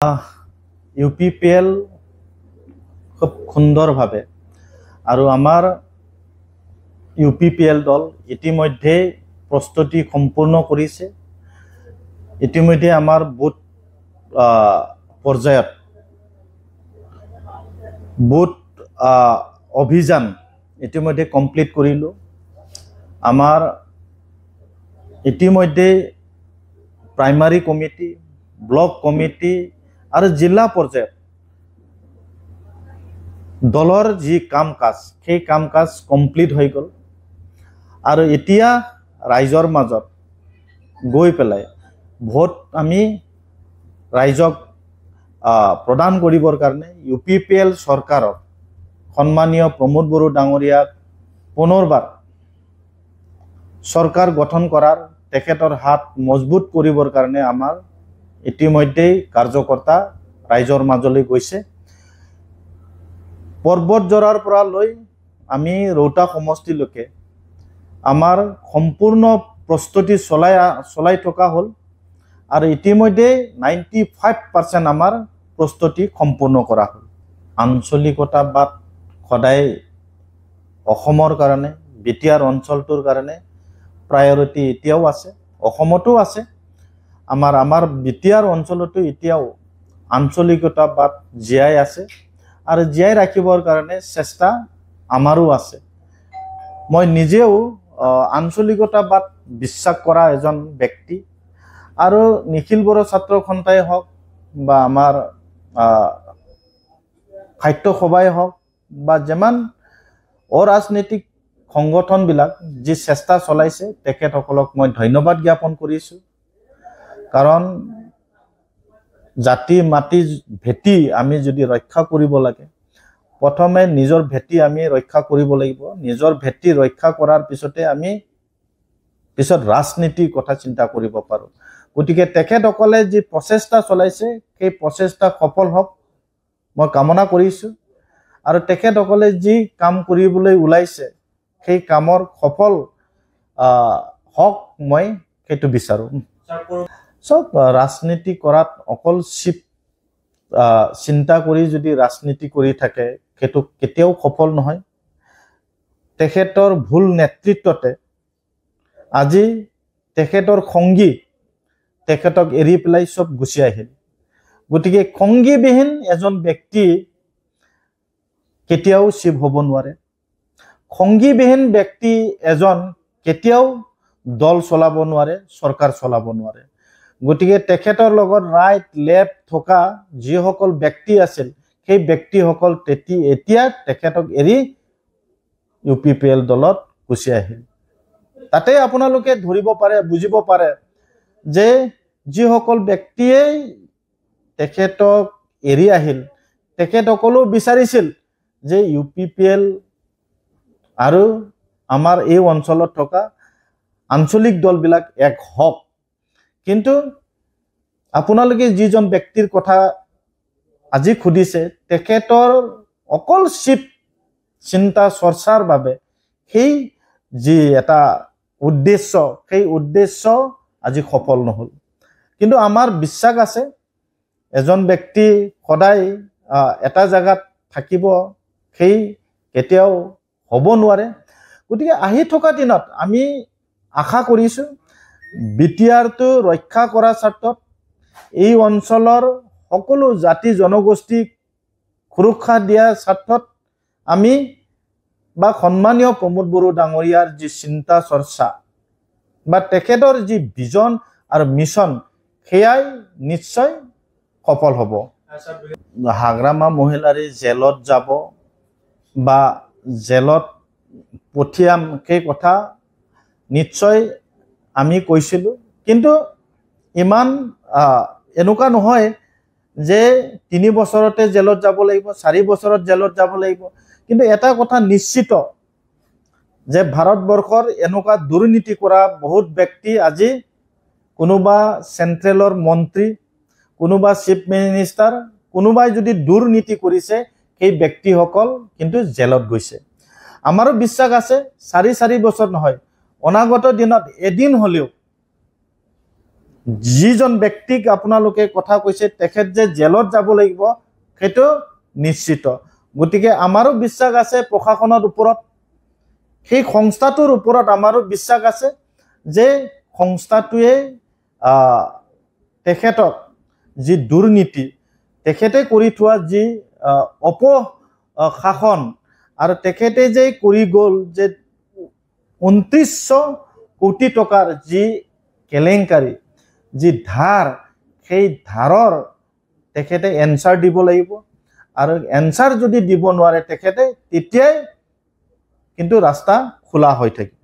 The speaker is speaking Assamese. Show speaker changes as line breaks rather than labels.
UPPL খুব সুন্দৰভাৱে আৰু আমাৰ UPPL দল ইতিমধ্যে প্ৰস্তুতি সম্পূৰ্ণ কৰিছে। ইতিমধ্যে আমাৰ বুথ পৰ্যায়ত বুথ অভিযান ইতিমধ্যে কমপ্লিট কৰিলোঁ। আমাৰ ইতিমধ্যে প্ৰাইমাৰী কমিটি, ব্লক কমিটি আৰু জিলা পৰ্যায়ত দলৰ যি কাম কাজ সেই কাম কাজ কমপ্লিট হৈ গ'ল আৰু এতিয়া ৰাইজৰ মাজত গৈ পেলাই ভোট আমি ৰাইজক প্ৰদান কৰিবৰ কাৰণে UPPL চৰকাৰৰ সন্মানীয় প্ৰমোদ বড়ো ডাঙৰীয়াক পুনৰবাৰ চৰকাৰ গঠন কৰাৰ তেখেতৰ হাত মজবুত কৰিবৰ কাৰণে আমাৰ ইতিমধ্যেই কাৰ্যকৰ্তা ৰাইজৰ মাজলৈ গৈছে। পৰ্বতজৰাৰ পৰা লৈ আমি ৰৌতা সমষ্টিলৈকে আমাৰ সম্পূৰ্ণ প্ৰস্তুতি চলাই থকা হ'ল আৰু ইতিমধ্যে 95% আমাৰ প্ৰস্তুতি সম্পূৰ্ণ কৰা হ'ল। আঞ্চলিকতাবাদ সদায় অসমৰ কাৰণে বিটিআৰ অঞ্চলটোৰ কাৰণে প্ৰায়ৰিটি এতিয়াও আছে, অসমতো আছে। আমাৰ বিটিআৰ অঞ্চলতো এতিয়াও আঞ্চলিকতাবাদ জীয়াই আছে আৰু জীয়াই ৰাখিবৰ কাৰণে চেষ্টা আমাৰো আছে। মই নিজেও আঞ্চলিকতাবাদ বিশ্বাস কৰা এজন ব্যক্তি আৰু নিখিল বড়ো ছাত্ৰ সন্থাই হওক বা আমাৰ সাহিত্য সভাই হওক বা যিমান অৰাজনৈতিক সংগঠনবিলাক যি চেষ্টা চলাইছে তেখেতসকলক মই ধন্যবাদ জ্ঞাপন কৰিছোঁ। কাৰণ জাতি মাটি ভেটি আমি যদি ৰক্ষা কৰিব লাগে, প্ৰথমে নিজৰ ভেটি আমি ৰক্ষা কৰিব লাগিব। নিজৰ ভেটি ৰক্ষা কৰাৰ পিছতে আমি পিছত ৰাজনীতিৰ কথা চিন্তা কৰিব পাৰোঁ। গতিকে তেখেতসকলে যি প্ৰচেষ্টা চলাইছে সেই প্ৰচেষ্টা সফল হওক মই কামনা কৰিছোঁ আৰু তেখেতসকলে যি কাম কৰিবলৈ ওলাইছে সেই কামৰ সফল হওক মই সেইটো বিচাৰোঁ। চব ৰাজনীতি কৰাত অকল চিন্তা কৰি যদি ৰাজনীতি কৰি থাকে সেইটো কেতিয়াও সফল নহয়। তেখেতৰ ভুল নেতৃত্বতে আজি তেখেতৰ সংগী তেখেতক এৰি পেলাই চব গুচি আহিল। গতিকে সংগীবিহীন এজন ব্যক্তি কেতিয়াও শিৱ হ'ব নোৱাৰে। সংগীবিহীন ব্যক্তি এজন কেতিয়াও দল চলাব নোৱাৰে, চৰকাৰ চলাব নোৱাৰে। গতিকে তেখেতৰ লগত ৰাইট লেফ্ট থকা যিসকল ব্যক্তি আছিল সেই ব্যক্তিসকল এতিয়া তেখেতক এৰি UPPL দলত গুচি আহিল। তাতে আপোনালোকে ধৰিব পাৰে, বুজিব পাৰে যে যিসকল ব্যক্তিয়েই তেখেতক এৰি আহিল তেখেতসকলেও বিচাৰিছিল যে UPPL আৰু আমাৰ এই অঞ্চলত থকা আঞ্চলিক দলবিলাক এক হওক। কিন্তু আপোনালোকে যিজন ব্যক্তিৰ কথা আজি সুধিছে তেখেতৰ অকল চিন্তা চৰ্চাৰ বাবে সেই যি এটা উদ্দেশ্য সেই উদ্দেশ্য আজি সফল নহ'ল। কিন্তু আমাৰ বিশ্বাস আছে এজন ব্যক্তি সদায় এটা জাগাত থাকিব সেই কেতিয়াও হ'ব নোৱাৰে। গতিকে আহি থকা দিনত আমি আশা কৰিছোঁ বিটিআৰটো ৰক্ষা কৰাৰ স্বাৰ্থত এই অঞ্চলৰ সকলো জাতি জনগোষ্ঠীক সুৰক্ষা দিয়াৰ স্বাৰ্থত আমি বা সন্মানীয় প্ৰমোদ বড়ো ডাঙৰীয়াৰ যি চিন্তা চৰ্চা বা তেখেতৰ যি ভিজন আৰু মিছন সেয়াই নিশ্চয় সফল হ'ব। হাগ্ৰামা মহিলাৰী জেলত যাব বা জেলত পঠিয়াম সেই কথা নিশ্চয় আমি কৈছিলোঁ। কিন্তু ইমান এনেকুৱা নহয় যে 3 বছৰতে জেলত যাব লাগিব, 4 বছৰত জেলত যাব লাগিব। কিন্তু এটা কথা নিশ্চিত যে ভাৰতবৰ্ষৰ এনেকুৱা দুৰ্নীতি কৰা বহুত ব্যক্তি আজি কোনোবা চেণ্ট্ৰেলৰ মন্ত্ৰী, কোনোবা চিফ মিনিষ্টাৰ, কোনোবাই যদি দুৰ্নীতি কৰিছে সেই ব্যক্তিসকল কিন্তু জেলত গৈছে। আমাৰো বিশ্বাস আছে 4 বছৰ নহয়, অনাগত দিনত এদিন হ'লেও যিজন ব্যক্তিক আপোনালোকে কথা কৈছে তেখেত যে জেলত যাব লাগিব সেইটো নিশ্চিত। গতিকে আমাৰো বিশ্বাস আছে প্ৰশাসনৰ ওপৰত, সেই সংস্থাটোৰ ওপৰত আমাৰো বিশ্বাস আছে যে সংস্থাটোৱে তেখেতক যি দুৰ্নীতি, তেখেতে কৰি থোৱা যি অপশাসন আৰু তেখেতে যে কৰি গ'ল যে ২৯০০ কোটি টকাৰ যি কেলেংকাৰী, যি ধাৰ, সেই ধাৰৰ তেখেতে এনচাৰ দিব লাগিব। আৰু এনচাৰ যদি দিব নোৱাৰে তেখেতে, তেতিয়াই কিন্তু ৰাস্তা খোলা হৈ থাকিব।